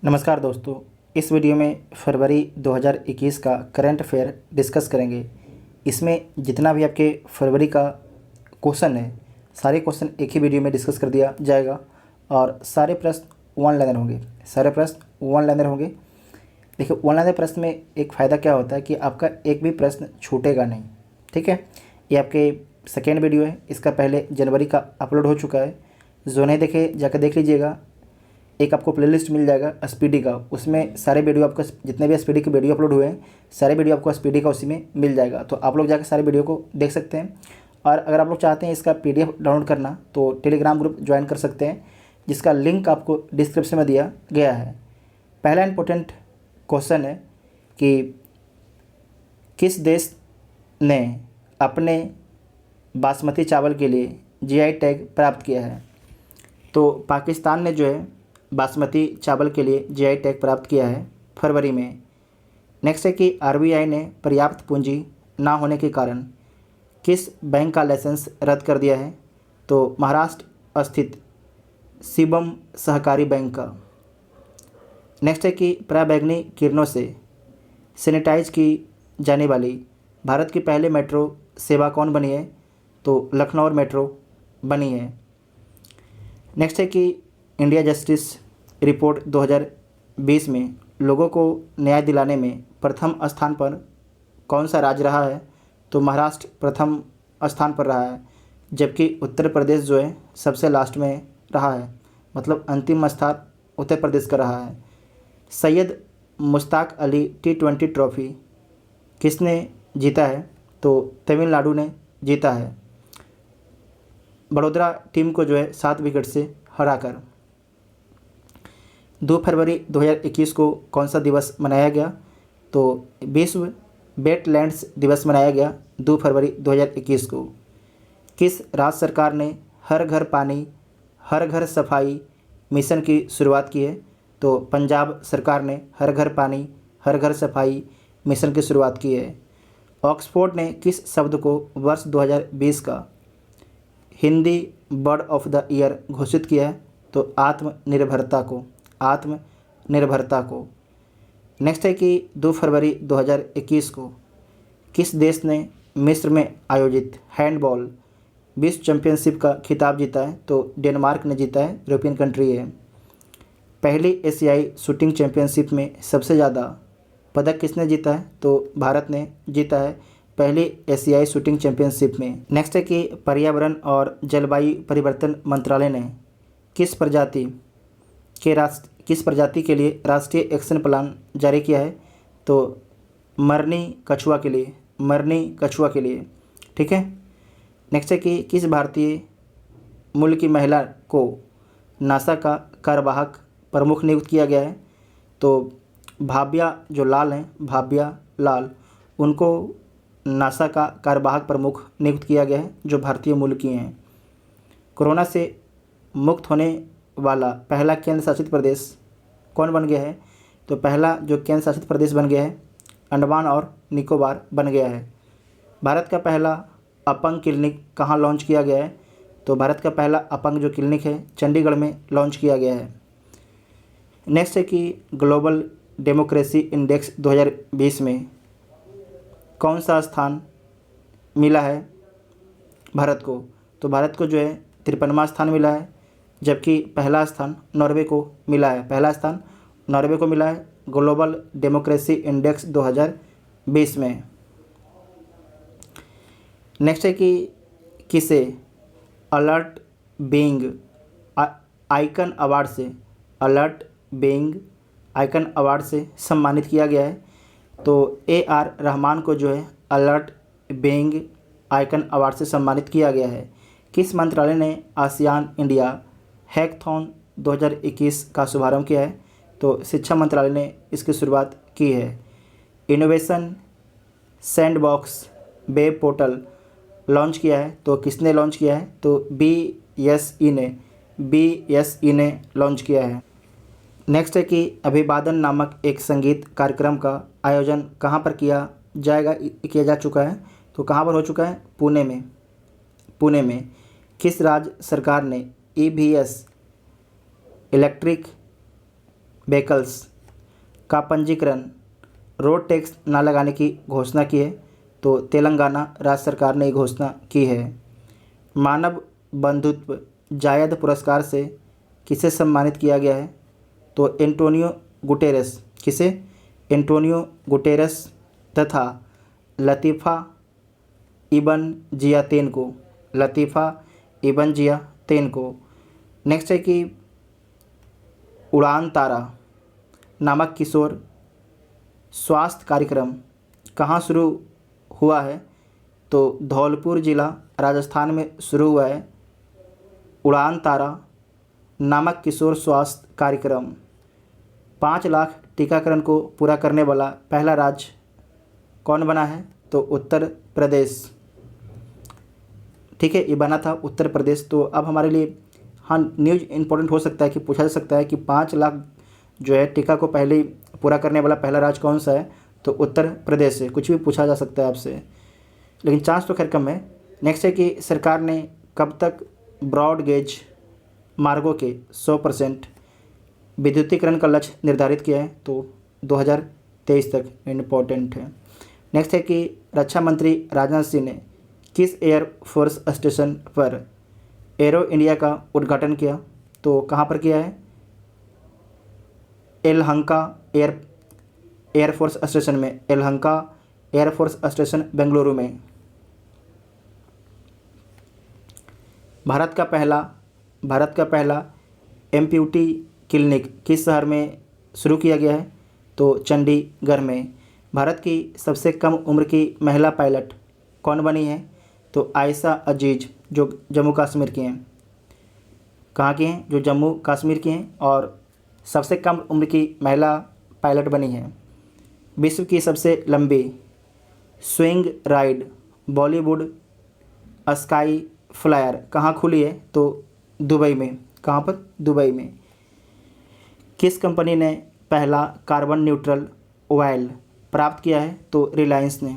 नमस्कार दोस्तों, इस वीडियो में फरवरी 2021 का करंट अफेयर डिस्कस करेंगे। इसमें जितना भी आपके फरवरी का क्वेश्चन है, सारे क्वेश्चन एक ही वीडियो में डिस्कस कर दिया जाएगा और सारे प्रश्न वन लाइनर होंगे। देखिए, वन लाइनर प्रश्न में एक फ़ायदा क्या होता है कि आपका एक भी प्रश्न छूटेगा नहीं। ठीक है, ये आपके सेकेंड वीडियो है। इसका पहले जनवरी का अपलोड हो चुका है। जो नहीं देखे जाकर देख लीजिएगा। एक आपको प्लेलिस्ट मिल जाएगा एसपीडी का, उसमें सारे वीडियो आपको जितने भी एसपीडी के वीडियो अपलोड हुए हैं सारे वीडियो आपको एसपीडी का उसी में मिल जाएगा। तो आप लोग जाकर सारे वीडियो को देख सकते हैं। और अगर आप लोग चाहते हैं इसका पीडीएफ डाउनलोड करना तो टेलीग्राम ग्रुप ज्वाइन कर सकते हैं, जिसका लिंक आपको डिस्क्रिप्शन में दिया गया है। पहला इंपॉर्टेंट क्वेश्चन है कि किस देश ने अपने बासमती चावल के लिए जीआई टैग प्राप्त किया है? तो पाकिस्तान ने जो है बासमती चावल के लिए जीआई टैग प्राप्त किया है फरवरी में। नेक्स्ट है कि आरबीआई ने पर्याप्त पूंजी ना होने के कारण किस बैंक का लाइसेंस रद्द कर दिया है? तो महाराष्ट्र स्थित शिवम सहकारी बैंक का। नेक्स्ट है कि पराबैंगनी किरणों से सैनिटाइज की जाने वाली भारत की पहले मेट्रो सेवा कौन बनी है? तो लखनऊ मेट्रो बनी है। नेक्स्ट है कि इंडिया जस्टिस रिपोर्ट 2020 में लोगों को न्याय दिलाने में प्रथम स्थान पर कौन सा राज्य रहा है? तो महाराष्ट्र प्रथम स्थान पर रहा है, जबकि उत्तर प्रदेश जो है सबसे लास्ट में रहा है। मतलब अंतिम स्थान उत्तर प्रदेश का रहा है। सैयद मुश्ताक अली T20 ट्रॉफी किसने जीता है? तो तमिलनाडु ने जीता है, बड़ौदा टीम को जो है 7 विकेट से हराकर। 2 फरवरी 2021 को कौन सा दिवस मनाया गया? तो विश्व वेटलैंड्स दिवस मनाया गया 2 फरवरी 2021 को। किस राज्य सरकार ने हर घर पानी हर घर सफाई मिशन की शुरुआत की है? तो पंजाब सरकार ने हर घर पानी हर घर सफाई मिशन की शुरुआत की है। ऑक्सफोर्ड ने किस शब्द को वर्ष 2020 का Hindi word of the year घोषित किया है? तो आत्मनिर्भरता को। नेक्स्ट है कि 2 फरवरी 2021 को किस देश ने मिस्र में आयोजित हैंडबॉल विश्व चैंपियनशिप का खिताब जीता है? तो डेनमार्क ने जीता है, यूरोपियन कंट्री है। पहली एशियाई शूटिंग चैंपियनशिप में सबसे ज़्यादा पदक किसने जीता है? तो भारत ने जीता है पहली एशियाई शूटिंग चैंपियनशिप में। नेक्स्ट है कि पर्यावरण और जलवायु परिवर्तन मंत्रालय ने किस प्रजाति के लिए राष्ट्रीय एक्शन प्लान जारी किया है? तो मरनी कछुआ के लिए। ठीक है। नेक्स्ट है कि किस भारतीय मूल की महिला को नासा का कार्यवाहक प्रमुख नियुक्त किया गया है? तो भाव्या लाल, उनको नासा का कार्यवाहक प्रमुख नियुक्त किया गया है, जो भारतीय मूल की हैं। कोरोना से मुक्त होने वाला पहला केंद्र शासित प्रदेश कौन बन गया है? तो पहला जो केंद्र शासित प्रदेश बन गया है अंडमान और निकोबार बन गया है। भारत का पहला अपंग क्लिनिक कहाँ लॉन्च किया गया है? तो भारत का पहला अपंग जो क्लिनिक है चंडीगढ़ में लॉन्च किया गया है। नेक्स्ट है कि ग्लोबल डेमोक्रेसी इंडेक्स 2020 में कौन सा स्थान मिला है भारत को? तो भारत को जो है 53वां स्थान मिला है, जबकि पहला स्थान नॉर्वे को मिला है ग्लोबल डेमोक्रेसी इंडेक्स 2020 में। नेक्स्ट है कि किसे अलर्ट बीइंग आइकन अवार्ड से सम्मानित किया गया है? तो AR रहमान को जो है अलर्ट बीइंग आइकन अवार्ड से सम्मानित किया गया है। किस मंत्रालय ने आसियान इंडिया हैकथॉन 2021 का शुभारंभ किया है? तो शिक्षा मंत्रालय ने इसकी शुरुआत की है। Innovation sandbox web portal launch किया है, तो किसने लॉन्च किया है? तो BSE ने लॉन्च किया है। नेक्स्ट है कि अभिवादन नामक एक संगीत कार्यक्रम का आयोजन कहाँ पर किया जा चुका है? तो कहाँ पर हो चुका है? पुणे में। किस राज्य सरकार ने EVS इलेक्ट्रिक व्हीकल्स का पंजीकरण रोड टैक्स ना लगाने की घोषणा की है, तो तेलंगाना राज्य सरकार ने घोषणा की है। मानव बंधुत्व जायद पुरस्कार से किसे सम्मानित किया गया है, तो एंटोनियो गुटेरेस, किसे, एंटोनियो गुटेरेस तथा लतीफ़ा इबन जियातेन को, लतीफ़ा इबन जियातेन को। नेक्स्ट है कि उड़ान तारा नामक किशोर स्वास्थ्य कार्यक्रम कहाँ शुरू हुआ है, तो धौलपुर जिला राजस्थान में शुरू हुआ है। उड़ान तारा नामक किशोर स्वास्थ्य कार्यक्रम 5 लाख टीकाकरण को पूरा करने वाला पहला राज्य कौन बना है, तो उत्तर प्रदेश। ठीक है, ये बना था उत्तर प्रदेश। तो अब हमारे लिए हाँ न्यूज़ इंपॉर्टेंट हो सकता है कि पूछा जा सकता है कि 5 लाख जो है टीका को पहले ही पूरा करने वाला पहला राज्य कौन सा है, तो उत्तर प्रदेश से। कुछ भी पूछा जा सकता है आपसे, लेकिन चांस तो खैर कम है। नेक्स्ट है कि सरकार ने कब तक ब्रॉड गेज मार्गों के 100% विद्युतीकरण का लक्ष्य निर्धारित किया है, तो 2023 तक। इम्पोर्टेंट है। नेक्स्ट है कि रक्षा मंत्री राजनाथ सिंह ने किस एयरफोर्स स्टेशन पर एरो इंडिया का उद्घाटन किया, तो कहाँ पर किया है, एलहंका एयरफोर्स स्टेशन में, एलहंका एयरफोर्स स्टेशन बेंगलुरु में। भारत का पहला एम्प्यूटी क्लिनिक किस शहर में शुरू किया गया है, तो चंडीगढ़ में। भारत की सबसे कम उम्र की महिला पायलट कौन बनी है, तो आयशा अजीज़, जो जम्मू कश्मीर की हैं। कहाँ की हैं, जो जम्मू कश्मीर की हैं, और सबसे कम उम्र की महिला पायलट बनी है। विश्व की सबसे लंबी swing ride Bollywood sky flyer कहाँ खुली है, तो दुबई में। कहाँ पर, दुबई में। किस कंपनी ने पहला कार्बन न्यूट्रल ऑयल प्राप्त किया है, तो रिलायंस ने।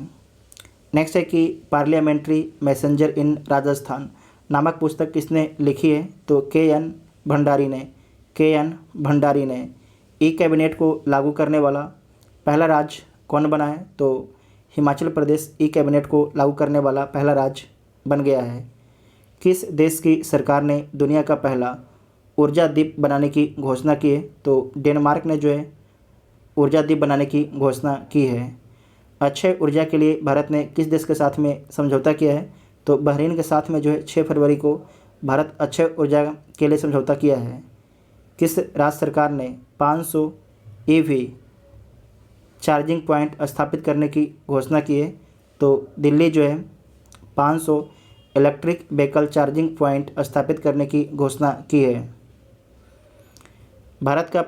नेक्स्ट है कि पार्लियामेंट्री मैसेंजर इन राजस्थान नामक पुस्तक किसने लिखी है, तो के.एन. भंडारी ने। ई कैबिनेट को लागू करने वाला पहला राज्य कौन बना है, तो हिमाचल प्रदेश ई कैबिनेट को लागू करने वाला पहला राज्य बन गया है। किस देश की सरकार ने दुनिया का पहला ऊर्जा द्वीप बनाने की घोषणा की है, तो डेनमार्क ने जो है ऊर्जा द्वीप बनाने की घोषणा की है। अक्षय ऊर्जा के लिए भारत ने किस देश के साथ में समझौता किया है, तो बहरीन के साथ में जो है 6 फरवरी को भारत अक्षय ऊर्जा के लिए समझौता किया है। किस राज्य सरकार ने 500 EV चार्जिंग पॉइंट स्थापित करने की घोषणा की है, तो दिल्ली जो है 500 इलेक्ट्रिक व्हीकल चार्जिंग पॉइंट स्थापित करने की घोषणा की है। भारत का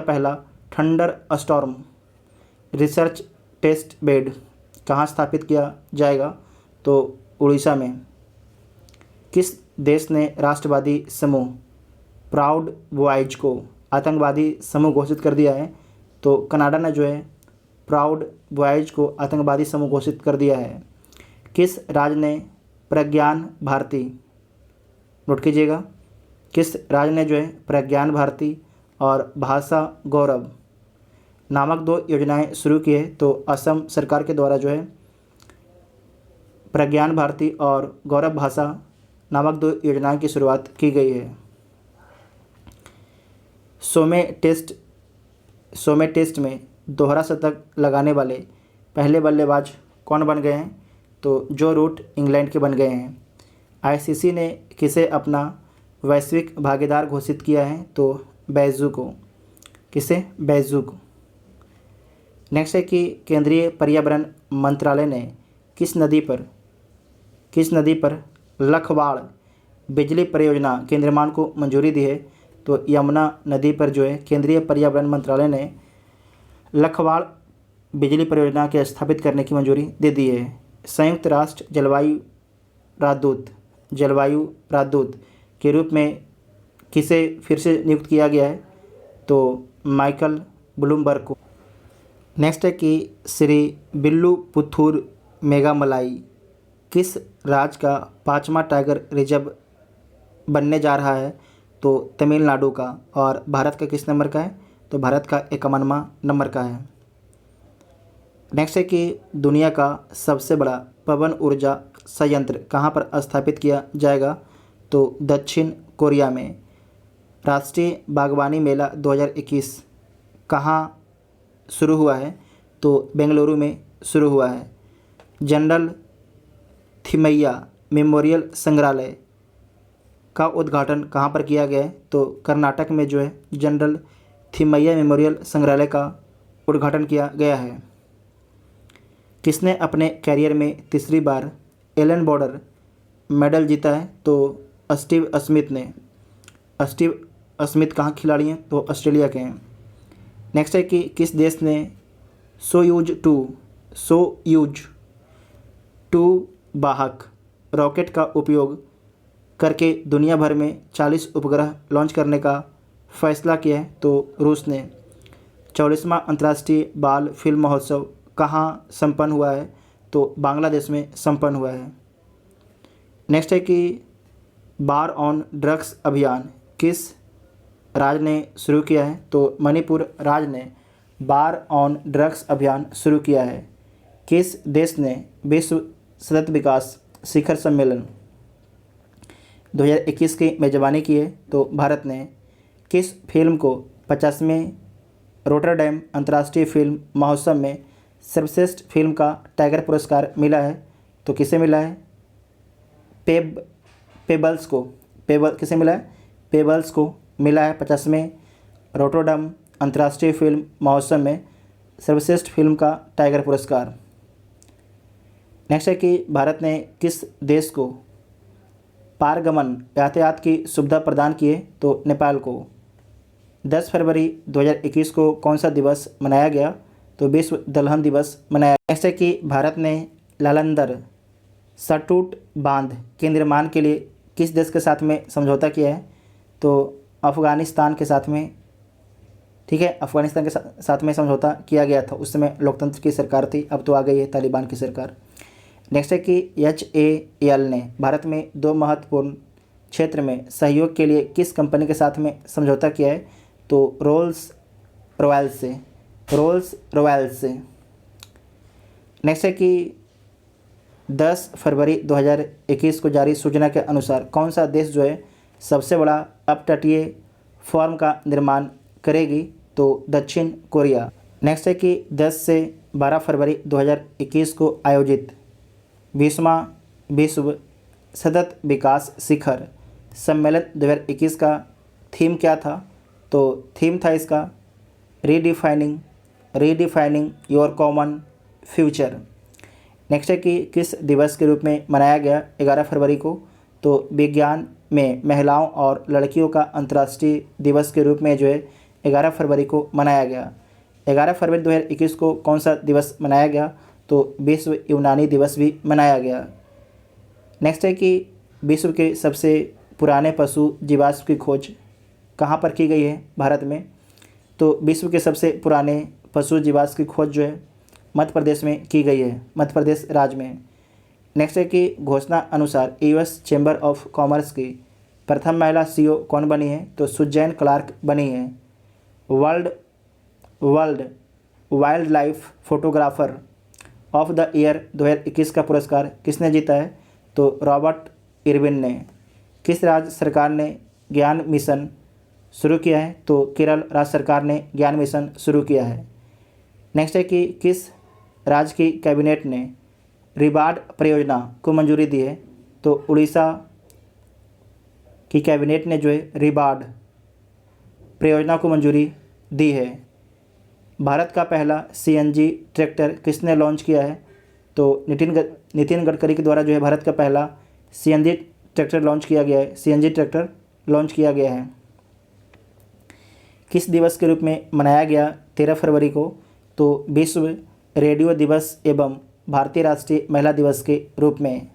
पहला thunderstorm research test bed कहाँ स्थापित किया जाएगा, तो उड़ीसा में। किस देश ने राष्ट्रवादी समूह प्राउड बॉयज़ को आतंकवादी समूह घोषित कर दिया है, तो कनाडा ने जो है प्राउड बॉयज़ को आतंकवादी समूह घोषित कर दिया है। किस राज्य ने प्रज्ञान भारती, नोट कीजिएगा, किस राज्य ने जो है प्रज्ञान भारती और भाषा गौरव नामक 2 योजनाएं शुरू की है, तो असम सरकार के द्वारा जो है प्रज्ञान भारती और गौरव भाषा नामक 2 योजनाओं की शुरुआत की गई है। 100वें टेस्ट में दोहरा शतक लगाने वाले पहले बल्लेबाज कौन बन गए हैं, तो जो रूट इंग्लैंड के बन गए हैं। आईसीसी ने किसे अपना वैश्विक भागीदार घोषित किया है, तो बैजू को। किसे, बैजू को। नेक्स्ट है कि केंद्रीय पर्यावरण मंत्रालय ने किस नदी पर लखवाड़ बिजली परियोजना के निर्माण को मंजूरी दी है, तो यमुना नदी पर जो है केंद्रीय पर्यावरण मंत्रालय ने लखवाड़ बिजली परियोजना के स्थापित करने की मंजूरी दे दी है। संयुक्त राष्ट्र जलवायु राजदूत के रूप में किसे फिर से नियुक्त किया गया है, तो माइकल ब्लूमबर्ग को। नेक्स्ट है कि श्री विल्लुपुत्तूर मेघामलाई किस राज्य का 5वां टाइगर रिजर्व बनने जा रहा है, तो तमिलनाडु का। और भारत का किस नंबर का है? तो भारत का 51वां नंबर का है। नेक्स्ट है कि दुनिया का सबसे बड़ा पवन ऊर्जा संयंत्र कहाँ पर स्थापित किया जाएगा? तो दक्षिण कोरिया में। राष्ट्रीय बागवानी मेला 2021 कहाँ शुरू हुआ है? तो बेंगलुरु में शुरू हुआ है। जनरल थिमैया मेमोरियल संग्रहालय का उद्घाटन कहाँ पर किया गया है? तो कर्नाटक में जो है जनरल थिमैया मेमोरियल संग्रहालय का उद्घाटन किया गया है। किसने अपने कैरियर में तीसरी बार एलन बॉर्डर मेडल जीता है? तो स्टीव स्मिथ ने। स्टीव स्मिथ कहाँ खिलाड़ी हैं? तो ऑस्ट्रेलिया के हैं। नेक्स्ट है कि किस देश ने सोयूज 2 वाहक रॉकेट का उपयोग करके दुनिया भर में 40 उपग्रह लॉन्च करने का फैसला किया है? तो रूस ने। 44वां अंतर्राष्ट्रीय बाल फिल्म महोत्सव कहाँ संपन्न हुआ है? तो बांग्लादेश में संपन्न हुआ है। नेक्स्ट है कि बार ऑन ड्रग्स अभियान किस राज्य ने शुरू किया है? तो मणिपुर राज्य ने बार ऑन ड्रग्स अभियान शुरू किया है। किस देश ने विश्व सतत विकास शिखर सम्मेलन 2021 की मेजबानी की है? तो भारत ने। किस फिल्म को 50वें रोटरडैम अंतर्राष्ट्रीय फिल्म महोत्सव में सर्वश्रेष्ठ फिल्म का टाइगर पुरस्कार मिला है? तो किसे मिला है? पेबल्स को। किसे मिला है? पेबल्स को मिला है 50वें रोटरडैम अंतर्राष्ट्रीय फिल्म महोत्सव में सर्वश्रेष्ठ फिल्म का टाइगर पुरस्कार। नेक्स्ट है कि भारत ने किस देश को पारगमन यातायात की सुविधा प्रदान की है? तो नेपाल को। 10 फरवरी 2021 को कौन सा दिवस मनाया गया? तो विश्व दलहन दिवस मनाया। नेक्स्ट है कि भारत ने लालंदर सटूट बांध के निर्माण के लिए किस देश के साथ में समझौता किया है? तो अफ़गानिस्तान के साथ में। ठीक है, अफ़गानिस्तान के साथ में समझौता किया गया था। उस समय लोकतंत्र की सरकार थी, अब तो आ गई है तालिबान की सरकार। नेक्स्ट है कि HAL ने भारत में 2 महत्वपूर्ण क्षेत्र में सहयोग के लिए किस कंपनी के साथ में समझौता किया है? तो रोल्स रॉयल्स से। नेक्स्ट है कि 10 फरवरी 2021 को जारी सूचना के अनुसार कौन सा देश जो है सबसे बड़ा अपतटीय फॉर्म का निर्माण करेगी? तो दक्षिण कोरिया। नेक्स्ट है कि 10 से 12 फरवरी 2021 को आयोजित 20वां विश्व सतत विकास शिखर सम्मेलन 2021 का थीम क्या था? तो थीम था इसका redefining your common future. Next है कि किस दिवस के रूप में मनाया गया 11 फरवरी को? तो विज्ञान में महिलाओं और लड़कियों का अंतर्राष्ट्रीय दिवस के रूप में जो है 11 फरवरी को मनाया गया। 11 फरवरी 2021 को कौन सा दिवस मनाया गया? तो विश्व यूनानी दिवस भी मनाया गया। नेक्स्ट है कि विश्व के सबसे पुराने पशु जीवाश्म की खोज कहाँ पर की गई है? भारत में। तो विश्व के सबसे पुराने पशु जीवाश्म की खोज जो है मध्य प्रदेश में की गई है, मध्य प्रदेश राज्य में। नेक्स्ट है कि घोषणा अनुसार US चैम्बर ऑफ कॉमर्स की प्रथम महिला CEO कौन बनी है? तो सुजैन क्लार्क बनी है। World wild life photographer of the year 2021 का पुरस्कार किसने जीता है? तो रॉबर्ट इरविन ने। किस राज्य सरकार ने ज्ञान मिशन शुरू किया है? तो केरल राज्य सरकार ने ज्ञान मिशन शुरू किया है। नेक्स्ट है कि किस राज्य की कैबिनेट ने रिबार्ड परियोजना को मंजूरी दी है? तो उड़ीसा की कैबिनेट ने जो है रिबार्ड परियोजना को मंजूरी दी है। भारत का पहला CNG ट्रैक्टर किसने लॉन्च किया है? तो नितिन गडकरी के द्वारा जो है भारत का पहला CNG ट्रैक्टर लॉन्च किया गया है। CNG ट्रैक्टर लॉन्च किया गया है। किस दिवस के रूप में मनाया गया 13 फरवरी को? तो विश्व रेडियो दिवस एवं भारतीय राष्ट्रीय महिला दिवस के रूप में।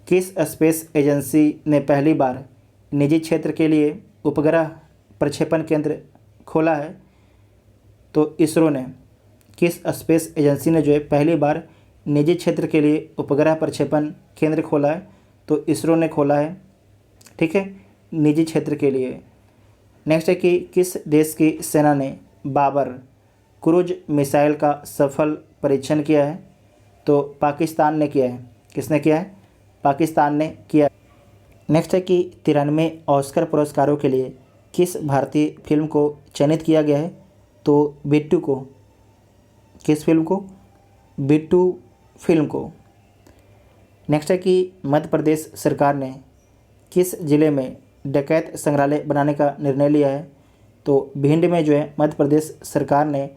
किस स्पेस एजेंसी ने पहली बार निजी क्षेत्र के लिए उपग्रह प्रक्षेपण केंद्र खोला है? तो इसरो ने। किस स्पेस एजेंसी ने जो है पहली बार निजी क्षेत्र के लिए उपग्रह प्रक्षेपण केंद्र खोला है? तो इसरो ने खोला है। ठीक है, निजी क्षेत्र के लिए। नेक्स्ट है कि किस देश की सेना ने बाबर क्रूज मिसाइल का सफल परीक्षण किया है? तो पाकिस्तान ने किया है। किसने किया है? पाकिस्तान ने किया है। नेक्स्ट है कि 93 ऑस्कर पुरस्कारों के लिए किस भारतीय फिल्म को चयनित किया गया है? तो बिट्टू को। किस फिल्म को? बिट्टू फिल्म को। नेक्स्ट है कि मध्य प्रदेश सरकार ने किस ज़िले में डकैत संग्रहालय बनाने का निर्णय लिया है? तो भिंड में जो है मध्य प्रदेश सरकार ने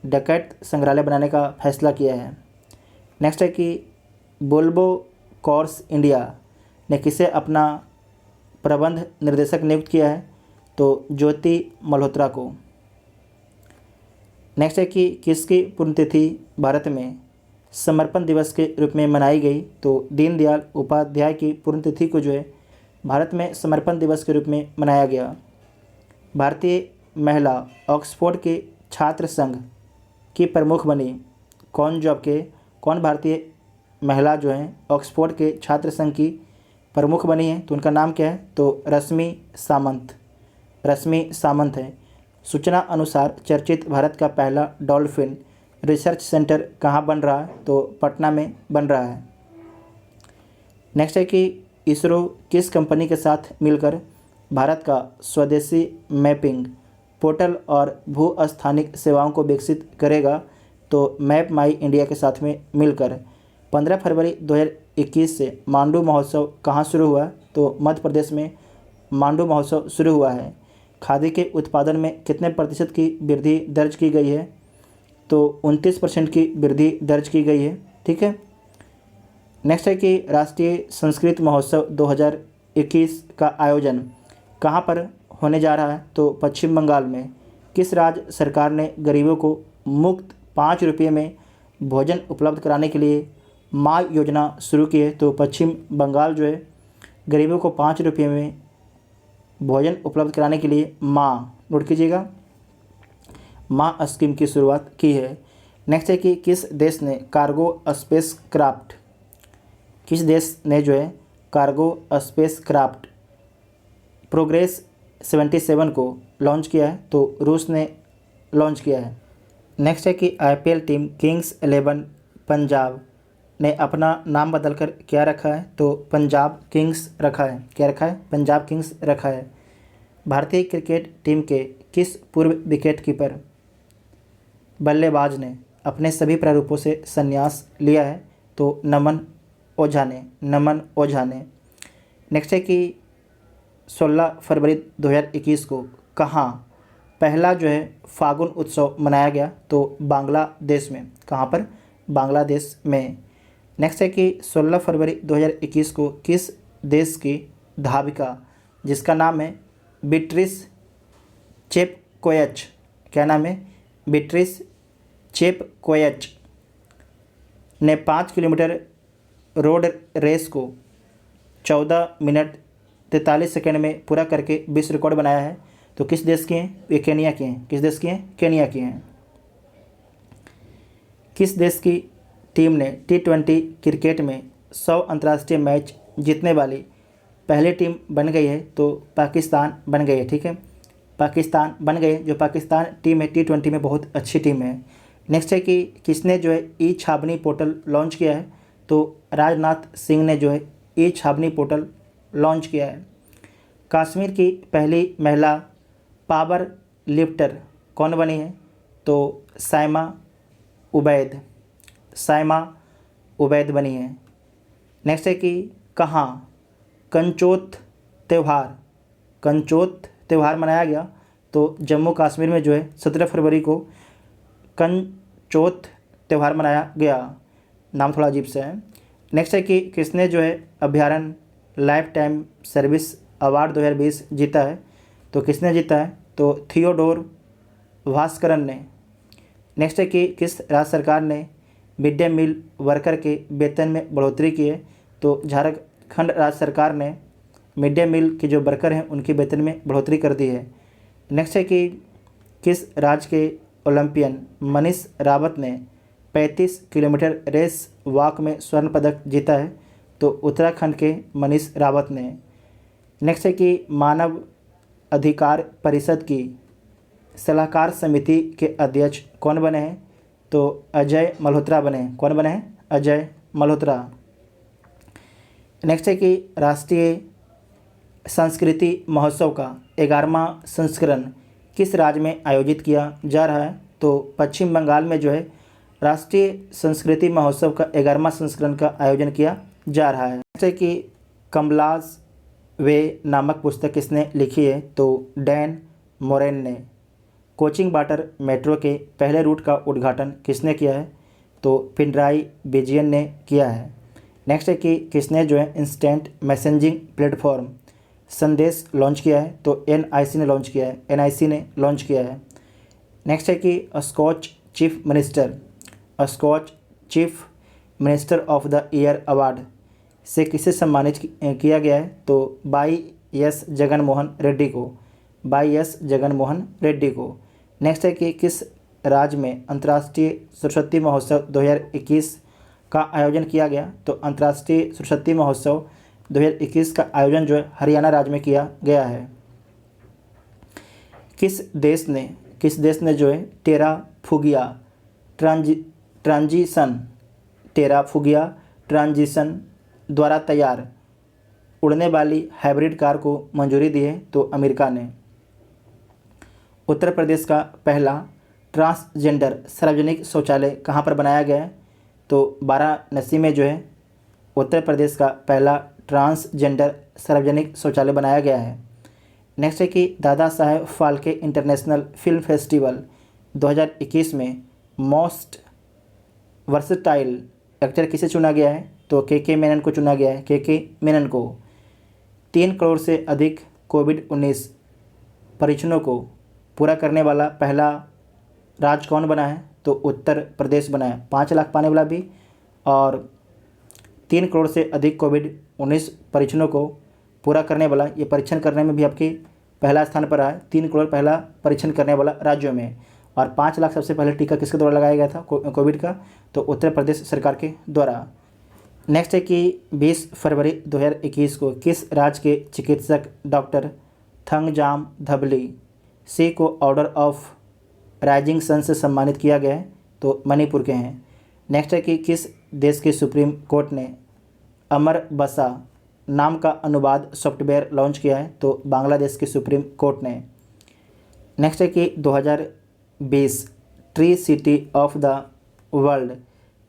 डकैत संग्रहालय बनाने का फैसला किया है। नेक्स्ट है कि वोल्वो कॉर्स इंडिया ने किसे अपना प्रबंध निर्देशक नियुक्त किया है? तो ज्योति मल्होत्रा को। नेक्स्ट है कि किसकी पुण्यतिथि भारत में समर्पण दिवस के रूप में मनाई गई? तो दीनदयाल उपाध्याय की पुण्यतिथि को जो है भारत में समर्पण दिवस के रूप में मनाया गया। भारतीय महिला ऑक्सफोर्ड के छात्र संघ की प्रमुख बनी। कौन भारतीय महिला जो है ऑक्सफोर्ड के छात्र संघ की प्रमुख बनी है? तो उनका नाम क्या है? तो रश्मि सामंत। रश्मि सामंत है। सूचना अनुसार चर्चित भारत का पहला डॉल्फिन रिसर्च सेंटर कहाँ बन रहा है? तो पटना में बन रहा है। नेक्स्ट है कि इसरो किस कंपनी के साथ मिलकर भारत का स्वदेशी मैपिंग पोर्टल और भू स्थानिक सेवाओं को विकसित करेगा? तो मैप माई इंडिया के साथ में मिलकर। 15 फरवरी 2021 से मांडू महोत्सव कहाँ शुरू हुआ? तो मध्य प्रदेश में मांडू महोत्सव शुरू हुआ है। खादी के उत्पादन में कितने प्रतिशत की वृद्धि दर्ज की गई है? तो 29% की वृद्धि दर्ज की गई है। ठीक है। नेक्स्ट है कि राष्ट्रीय संस्कृत महोत्सव 2021 का आयोजन कहाँ पर होने जा रहा है? तो पश्चिम बंगाल में। किस राज्य सरकार ने गरीबों को मुफ्त 5 रुपये में भोजन उपलब्ध कराने के लिए माँ योजना शुरू की है? तो पश्चिम बंगाल जो है गरीबों को 5 रुपये में भोजन उपलब्ध कराने के लिए माँ, नोट कीजिएगा, माँ स्कीम की शुरुआत की है। नेक्स्ट है कि किस देश ने कार्गो स्पेस क्राफ्ट प्रोग्रेस 77 को लॉन्च किया है? तो रूस ने लॉन्च किया है। नेक्स्ट है कि IPL टीम किंग्स 11 पंजाब ने अपना नाम बदलकर क्या रखा है? तो पंजाब किंग्स रखा है। क्या रखा है? पंजाब किंग्स रखा है। भारतीय क्रिकेट टीम के किस पूर्व विकेटकीपर बल्लेबाज ने अपने सभी प्रारूपों से संन्यास लिया है? तो नमन ओझा ने। नेक्स्ट है कि 16 फरवरी 2021 को कहाँ पहला जो है फागुन उत्सव मनाया गया? तो बांग्लादेश में। कहाँ पर? बांग्लादेश में। नेक्स्ट है कि 16 फरवरी 2021 को किस देश की धाविका जिसका नाम है बीट्रिस चेपकोयच, क्या नाम है? बीट्रिस चेपकोयच ने 5 किलोमीटर रोड रेस को 14 मिनट 43 सेकेंड में पूरा करके विश्व रिकॉर्ड बनाया है? तो किस देश के हैं? ये केनिया के हैं। किस देश के हैं? केनिया के हैं। किस देश की टीम ने T20 क्रिकेट में 100 अंतर्राष्ट्रीय मैच जीतने वाली पहली टीम बन गई है? तो पाकिस्तान बन गई है। ठीक है, पाकिस्तान बन गए। जो पाकिस्तान टीम है T20 में बहुत अच्छी टीम है। नेक्स्ट है कि किसने जो है ई छावनी पोर्टल लॉन्च किया है? तो राजनाथ सिंह ने जो है ई छावनी पोर्टल लॉन्च किया है। कश्मीर की पहली महिला पावर लिफ्टर कौन बनी है? तो साइमा उबैद बनी है। नेक्स्ट है कि कहाँ कंचोत त्यौहार मनाया गया? तो जम्मू कश्मीर में जो है 17 फरवरी को कंचोत त्यौहार मनाया गया। नाम थोड़ा अजीब सा है। नेक्स्ट है कि किसने जो है अभयारण्य लाइफ टाइम सर्विस अवार्ड 2020 जीता है? तो किसने जीता है? तो थियोडोर भास्करन ने। नेक्स्ट है कि किस राज्य सरकार ने मिड डे मील वर्कर के वेतन में बढ़ोतरी की है? तो झारखंड राज्य सरकार ने मिड डे मील के जो वर्कर हैं उनके वेतन में बढ़ोतरी कर दी है। नेक्स्ट है कि किस राज्य के ओलंपियन मनीष रावत ने 35 किलोमीटर रेस वॉक में स्वर्ण पदक जीता है? तो उत्तराखंड के मनीष रावत ने। नेक्स्ट है कि मानव अधिकार परिषद की सलाहकार समिति के अध्यक्ष कौन बने हैं? तो अजय मल्होत्रा बने हैं। कौन बने हैं? अजय मल्होत्रा। नेक्स्ट है कि राष्ट्रीय संस्कृति महोत्सव का 11वां संस्करण किस राज्य में आयोजित किया जा रहा है? तो पश्चिम बंगाल में जो है राष्ट्रीय संस्कृति महोत्सव का 11वां संस्करण का आयोजन किया जा रहा है। नेक्स्ट है कि कमलाज वे नामक पुस्तक किसने लिखी है? तो डैन मोरेन ने। कोचिंग वाटर मेट्रो के पहले रूट का उद्घाटन किसने किया है? तो पिनराई विजयन ने किया है। नेक्स्ट है कि किसने जो है इंस्टेंट मैसेजिंग प्लेटफॉर्म संदेश लॉन्च किया है? तो एनआईसी ने लॉन्च किया है। एनआईसी ने लॉन्च किया है। नेक्स्ट है कि Skoch chief minister of the year award से किसे सम्मानित किया गया है? तो बाई एस जगनमोहन रेड्डी को। नेक्स्ट है कि किस राज्य में अंतर्राष्ट्रीय सरस्वती महोत्सव 2021 का आयोजन किया गया? तो अंतर्राष्ट्रीय सरस्वती महोत्सव 2021 का आयोजन जो है हरियाणा राज्य में किया गया है। किस देश ने जो है टेरा फुगिया ट्रांजिशन द्वारा तैयार उड़ने वाली हाइब्रिड कार को मंजूरी दी है? तो अमेरिका ने। उत्तर प्रदेश का पहला ट्रांसजेंडर सार्वजनिक शौचालय कहाँ पर बनाया गया है? तो वाराणसी में जो है उत्तर प्रदेश का पहला ट्रांसजेंडर सार्वजनिक शौचालय बनाया गया है। नेक्स्ट है कि Dada Saheb Phalke international film festival 2021 में मोस्ट वर्सटाइल एक्टर किसे चुना गया है? तो के मेनन को चुना गया है। के मेनन को। 3 करोड़ से अधिक कोविड-19 परीक्षणों को पूरा करने वाला पहला राज्य कौन बना है? तो उत्तर प्रदेश बना है। 5 लाख पाने वाला भी और 3 करोड़ से अधिक कोविड-19 परीक्षणों को पूरा करने वाला, ये परीक्षण करने में भी आपके पहला स्थान पर आया। 3 करोड़ पहला परीक्षण करने वाला राज्यों में, और 5 लाख सबसे पहले टीका किसके द्वारा लगाया गया था कोविड का? तो उत्तर प्रदेश सरकार के द्वारा। नेक्स्ट है कि 20 फरवरी 2021 को किस राज्य के चिकित्सक डॉक्टर थंगजाम धबली सी को ऑर्डर ऑफ राइजिंग सन से सम्मानित किया गया है? तो मणिपुर के हैं। नेक्स्ट है कि किस देश की सुप्रीम कोर्ट ने अमर बसा नाम का अनुवाद सॉफ्टवेयर लॉन्च किया है? तो बांग्लादेश की सुप्रीम कोर्ट ने। नेक्स्ट है कि 2020 tree city of the world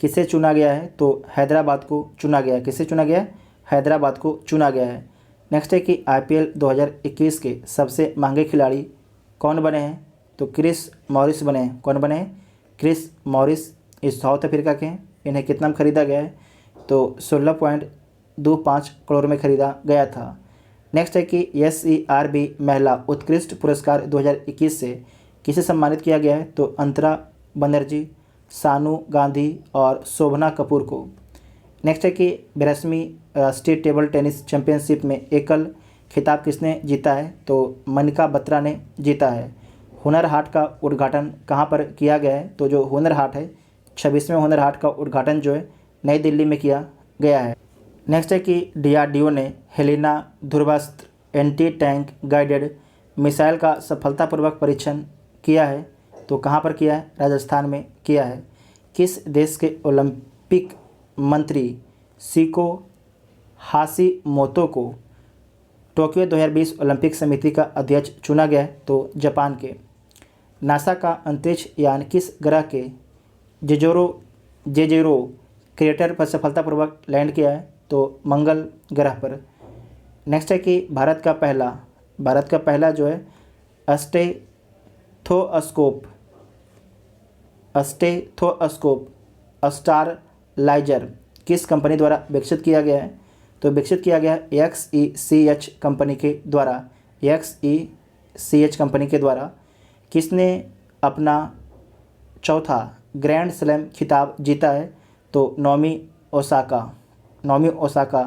किसे चुना गया है? तो हैदराबाद को चुना गया है। किसे चुना गया है? हैदराबाद को चुना गया है। नेक्स्ट है कि आईपीएल 2021 के सबसे महंगे खिलाड़ी कौन बने हैं? तो क्रिस मॉरिस बने हैं। कौन बने हैं? क्रिस मॉरिस इस साउथ अफ्रीका के हैं। इन्हें कितना में खरीदा गया है? तो 16.25 करोड़ में खरीदा गया था। नेक्स्ट है कि SERB महिला उत्कृष्ट पुरस्कार 2021 से किसे सम्मानित किया गया है? तो अंतरा बनर्जी, सानू गांधी और शोभना कपूर को। नेक्स्ट है कि 82वीं राष्ट्रीय टेबल टेनिस चैंपियनशिप में एकल खिताब किसने जीता है? तो मनिका बत्रा ने जीता है। हुनर हाट का उद्घाटन कहाँ पर किया गया है? तो जो हुनर हाट है 26वें हुनर हाट का उद्घाटन जो है नई दिल्ली में किया गया है। नेक्स्ट है कि DRDO ने Helina Dhruvastra anti tank guided missile का सफलतापूर्वक परीक्षण किया है? तो कहाँ पर किया है? राजस्थान में किया है। किस देश के ओलंपिक मंत्री शिको हाशिमोतो को टोक्यो 2020 ओलंपिक समिति का अध्यक्ष चुना गया है? तो जापान के। नासा का अंतरिक्ष यान किस ग्रह के जेजोरो क्रेटर पर सफलतापूर्वक लैंड किया है? तो मंगल ग्रह पर। नेक्स्ट है कि भारत का पहला जो है अस्टेथोस्कोप स्टारलाइजर किस कंपनी द्वारा विकसित किया गया है? तो विकसित किया गया है XECH कंपनी के द्वारा। XECH कंपनी के द्वारा। किसने अपना चौथा ग्रैंड स्लैम खिताब जीता है? तो नोमी ओसाका।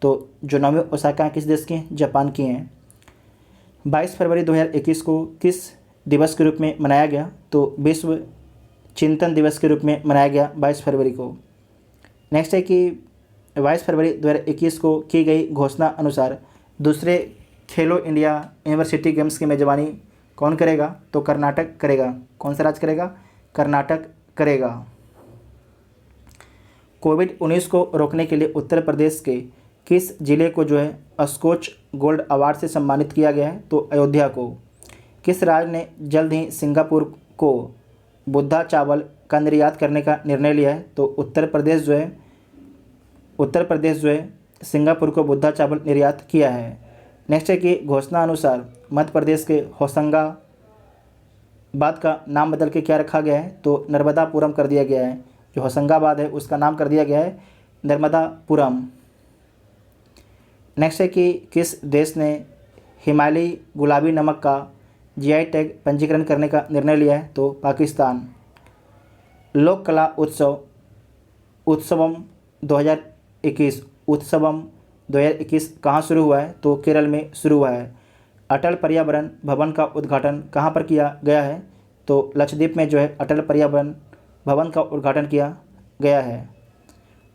तो जो नोमी ओसाका किस देश की हैं? जापान की हैं। 22 फरवरी 2021 को किस दिवस के रूप में मनाया गया? तो विश्व चिंतन दिवस के रूप में मनाया गया 22 फरवरी को। नेक्स्ट है कि 22 फरवरी 2021 को की गई घोषणा अनुसार दूसरे खेलो इंडिया यूनिवर्सिटी गेम्स की मेज़बानी कौन करेगा? तो कर्नाटक करेगा। कौन सा राज्य करेगा? कर्नाटक करेगा। कोविड-19 को रोकने के लिए उत्तर प्रदेश के किस जिले को जो है स्कॉच गोल्ड अवार्ड से सम्मानित किया गया है? तो अयोध्या को। किस राज्य ने जल्द ही सिंगापुर को बुद्धा चावल का निर्यात करने का निर्णय लिया है? तो उत्तर प्रदेश जो है सिंगापुर को बुद्धा चावल निर्यात किया है। नेक्स्ट है कि घोषणा अनुसार मध्य प्रदेश के होशंगाबाद का नाम बदल के क्या रखा गया है? तो नर्मदापुरम कर दिया गया है। जो होशंगाबाद है उसका नाम कर दिया गया है नर्मदापुरम। नेक्स्ट है कि किस देश ने हिमालयी गुलाबी नमक का जीआई टैग पंजीकरण करने का निर्णय लिया है? तो पाकिस्तान। लोक कला उत्सवम 2021 कहाँ शुरू हुआ है? तो केरल में शुरू हुआ है। अटल पर्यावरण भवन का उद्घाटन कहाँ पर किया गया है? तो लक्षद्वीप में जो है अटल पर्यावरण भवन का उद्घाटन किया गया है।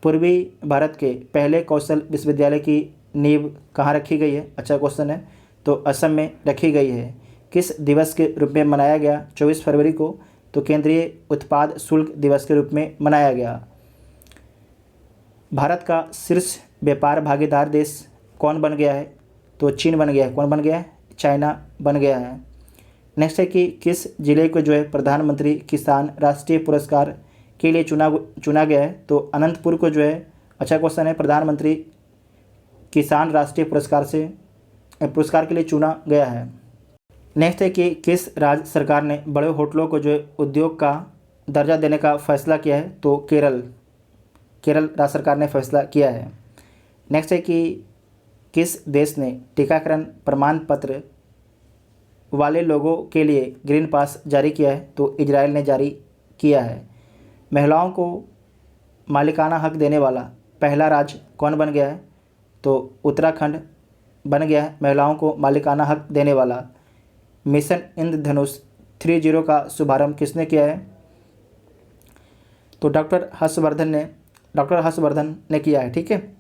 पूर्वी भारत के पहले कौशल विश्वविद्यालय की नींव कहाँ रखी गई है? अच्छा क्वेश्चन है। तो असम में रखी गई है। किस दिवस के रूप में मनाया गया 24 फरवरी को? तो केंद्रीय उत्पाद शुल्क दिवस के रूप में मनाया गया। भारत का शीर्ष व्यापार भागीदार देश कौन बन गया है? तो चीन बन गया है। कौन बन गया है? चाइना बन गया है। नेक्स्ट है कि किस जिले को जो है प्रधानमंत्री किसान राष्ट्रीय पुरस्कार के लिए चुना गया है? तो अनंतपुर को जो है, अच्छा क्वेश्चन है, प्रधानमंत्री किसान राष्ट्रीय पुरस्कार के लिए चुना गया है। नेक्स्ट है कि किस राज्य सरकार ने बड़े होटलों को जो है उद्योग का दर्जा देने का फैसला किया है? तो केरल राज्य सरकार ने फैसला किया है। नेक्स्ट है कि किस देश ने टीकाकरण प्रमाण पत्र वाले लोगों के लिए ग्रीन पास जारी किया है? तो इजराइल ने जारी किया है। महिलाओं को मालिकाना हक देने वाला पहला राज्य कौन बन गया है? तो उत्तराखंड बन गया है महिलाओं को मालिकाना हक देने वाला। मिशन इंद्रधनुष 30 का शुभारंभ किसने किया है? तो डॉक्टर हर्षवर्धन ने किया है। ठीक है।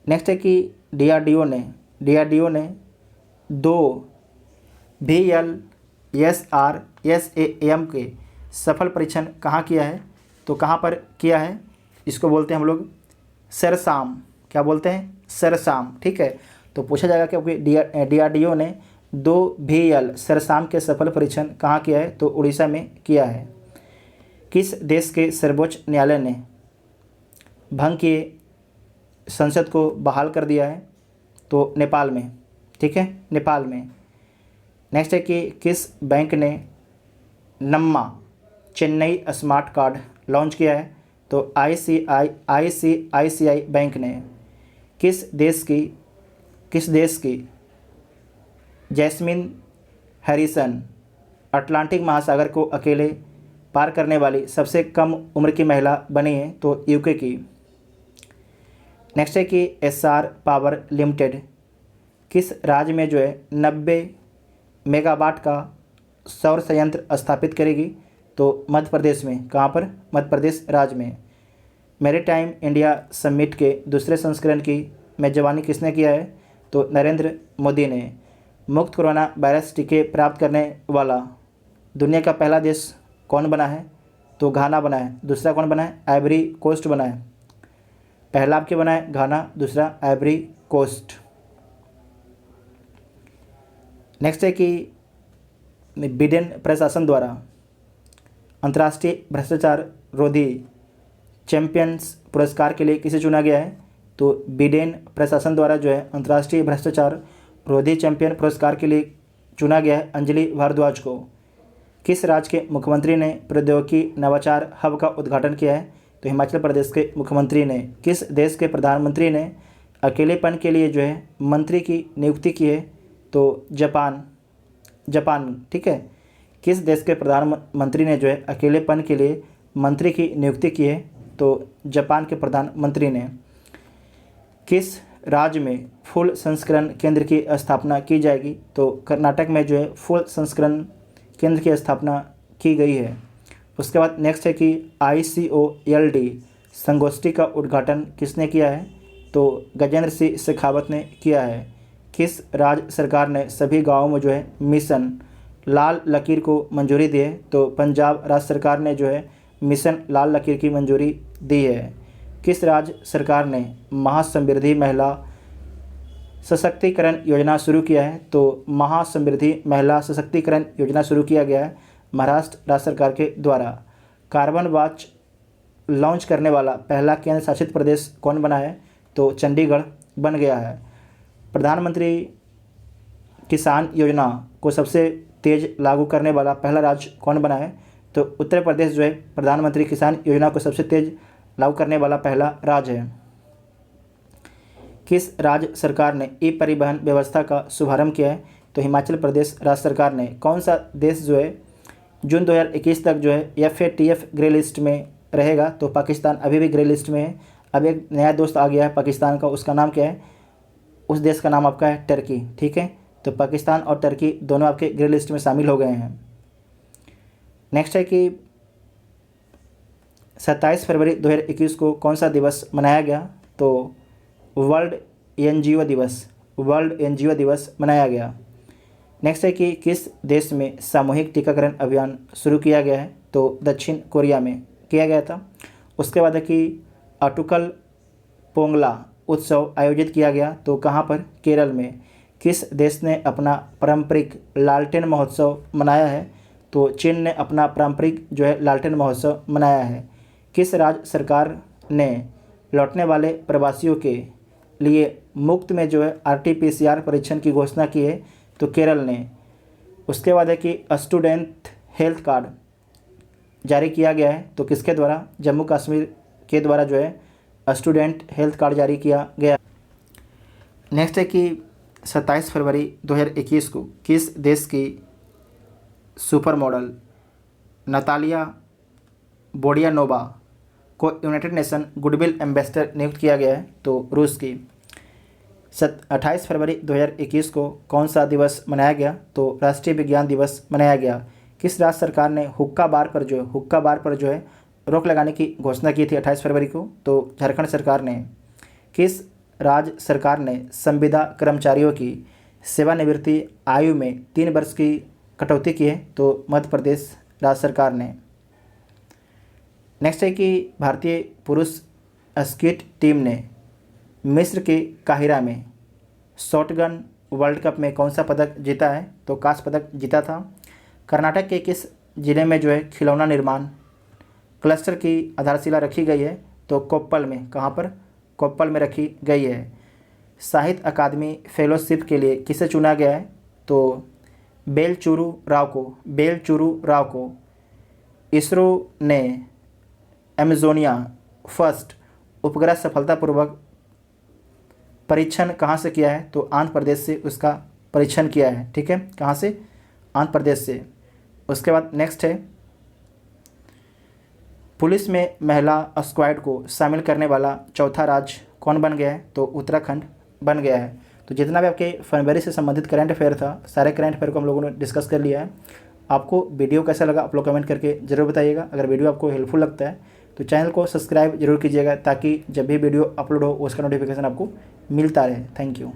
नेक्स्ट है कि डीआरडीओ ने 2 VLSRSAM के सफल परीक्षण कहाँ किया है? तो कहाँ पर किया है? इसको बोलते हैं हम लोग सरसाम। क्या बोलते हैं? सरसाम। ठीक है। तो पूछा जाएगा कि डीआरडीओ ने 2 VL सरसाम के सफल परीक्षण कहाँ किया है? तो उड़ीसा में किया है। किस देश के सर्वोच्च न्यायालय ने भंग किए संसद को बहाल कर दिया है? तो नेपाल में। ठीक है, नेपाल में। नेक्स्ट है कि किस बैंक ने नम्मा चेन्नई स्मार्ट कार्ड लॉन्च किया है? तो ICICI बैंक ने। किस देश की जैस्मिन हैरिसन अटलांटिक महासागर को अकेले पार करने वाली सबसे कम उम्र की महिला बनी है? तो यूके की। नेक्स्ट है कि एसआर पावर लिमिटेड किस राज्य में जो है 90 मेगावाट का सौर संयंत्र स्थापित करेगी? तो मध्य प्रदेश में। कहाँ पर? मध्य प्रदेश राज्य में। मैरीटाइम इंडिया समिट के दूसरे संस्करण की मेजबानी किसने किया है? तो नरेंद्र मोदी ने। मुक्त कोरोना वायरस टीके प्राप्त करने वाला दुनिया का पहला देश कौन बना है? तो घाना बना है। दूसरा कौन बना है? आइवरी कोस्ट बना है। पहला आपके बना है घाना, दूसरा आइवरी कोस्ट। नेक्स्ट है कि बिडेन प्रशासन द्वारा अंतर्राष्ट्रीय भ्रष्टाचार रोधी चैंपियंस पुरस्कार के लिए किसे चुना गया है? तो बिडेन प्रशासन द्वारा जो है अंतर्राष्ट्रीय भ्रष्टाचार रोधी चैंपियन पुरस्कार के लिए चुना गया है अंजलि भारद्वाज को। किस राज्य के मुख्यमंत्री ने प्रौद्योगिकी नवाचार हब का उद्घाटन किया है? तो हिमाचल प्रदेश के मुख्यमंत्री ने। किस देश के प्रधानमंत्री ने अकेलेपन के लिए जो है मंत्री की नियुक्ति की है? तो जापान। ठीक है। किस देश के प्रधानमंत्री ने जो है अकेलेपन के लिए मंत्री की नियुक्ति की है? तो जापान के प्रधानमंत्री ने। किस राज्य में फूल संस्करण केंद्र की स्थापना की जाएगी? तो कर्नाटक में जो है फूल संस्करण केंद्र की स्थापना की गई है। उसके बाद नेक्स्ट है कि ICOLD संगोष्ठी का उद्घाटन किसने किया है? तो गजेंद्र सिंह शेखावत ने किया है। किस राज्य सरकार ने सभी गाँवों में जो है मिशन लाल लकीर को मंजूरी दी है? तो पंजाब राज्य सरकार ने जो है मिशन लाल लकीर की मंजूरी दी है। किस राज्य सरकार ने महासमृद्धि महिला सशक्तिकरण योजना शुरू किया है? तो महासमृद्धि महिला सशक्तिकरण योजना शुरू किया गया है महाराष्ट्र राज्य सरकार के द्वारा। कार्बन वॉच लॉन्च करने वाला पहला केंद्र शासित प्रदेश कौन बना है? तो चंडीगढ़ बन गया है। प्रधानमंत्री किसान योजना को सबसे तेज लागू करने वाला पहला राज्य कौन बना है? तो उत्तर प्रदेश जो है प्रधानमंत्री किसान योजना को सबसे तेज लागू करने वाला पहला राज्य है। किस राज्य सरकार ने ई परिवहन व्यवस्था का शुभारंभ किया है? तो हिमाचल प्रदेश राज्य सरकार ने। कौन सा देश जो है जून 2021 तक जो है FATF ग्रे लिस्ट में रहेगा? तो पाकिस्तान अभी भी ग्रे लिस्ट में है। अब एक नया दोस्त आ गया है पाकिस्तान का, उसका नाम क्या है? उस देश का नाम आपका है टर्की। ठीक है, तो पाकिस्तान और टर्की दोनों आपके ग्रे लिस्ट में शामिल हो गए हैं। नेक्स्ट है कि 27 फरवरी 2021 को कौन सा दिवस मनाया गया? तो वर्ल्ड एनजीओ दिवस मनाया गया। नेक्स्ट है कि किस देश में सामूहिक टीकाकरण अभियान शुरू किया गया है? तो दक्षिण कोरिया में किया गया था। उसके बाद है कि अटुकल पोंगला उत्सव आयोजित किया गया, तो कहाँ पर? केरल में। किस देश ने अपना पारंपरिक लालटेन महोत्सव मनाया है? तो चीन ने अपना पारंपरिक जो है लालटेन महोत्सव मनाया है। किस राज्य सरकार ने लौटने वाले प्रवासियों के लिए मुफ्त में जो है RT-PCR परीक्षण की घोषणा की है? तो केरल ने। उसके बाद है कि स्टूडेंट हेल्थ कार्ड जारी किया गया है, तो किसके द्वारा? जम्मू कश्मीर के द्वारा जो है स्टूडेंट हेल्थ कार्ड जारी किया गया। नेक्स्ट है कि 27 फरवरी 2021 को किस देश की सुपर मॉडल नतालिया बोडियानोवा को यूनाइटेड नेशन गुडविल एम्बेसडर नियुक्त किया गया है? तो रूस की। 28 फरवरी 2021 को कौन सा दिवस मनाया गया? तो राष्ट्रीय विज्ञान दिवस मनाया गया। किस राज्य सरकार ने हुक्का बार पर जो है रोक लगाने की घोषणा की थी 28 फरवरी को? तो झारखंड सरकार ने। किस राज्य सरकार ने संविदा कर्मचारियों की सेवानिवृत्ति आयु में 3 वर्ष की कटौती की है? तो मध्य प्रदेश राज्य सरकार ने। नेक्स्ट है कि भारतीय पुरुष स्कीट टीम ने मिस्र के काहिरा में शॉटगन वर्ल्ड कप में कौन सा पदक जीता है? तो कांस्य पदक जीता था। कर्नाटक के किस जिले में जो है खिलौना निर्माण क्लस्टर की आधारशिला रखी गई है? तो कोप्पल में। कहाँ पर? कोप्पल में रखी गई है। साहित्य अकादमी फेलोशिप के लिए किसे चुना गया है? तो बेलचूरू राव को। इसरो ने एमेजोनिया फर्स्ट उपग्रह सफलतापूर्वक परीक्षण कहाँ से किया है? तो आंध्र प्रदेश से उसका परीक्षण किया है। ठीक है, कहाँ से? आंध्र प्रदेश से। उसके बाद नेक्स्ट है पुलिस में महिला स्क्वाड को शामिल करने वाला चौथा राज्य कौन बन गया है? तो उत्तराखंड बन गया है। तो जितना भी आपके फरवरी से संबंधित करंट अफेयर था, सारे करंट अफेयर को हम लोगों ने डिस्कस कर लिया है। आपको वीडियो कैसा लगा आप लोग कमेंट करके ज़रूर बताइएगा। अगर वीडियो आपको हेल्पफुल लगता है तो चैनल को सब्सक्राइब जरूर कीजिएगा, ताकि जब भी वीडियो अपलोड हो उसका नोटिफिकेशन आपको मिलता रहे। Thank you.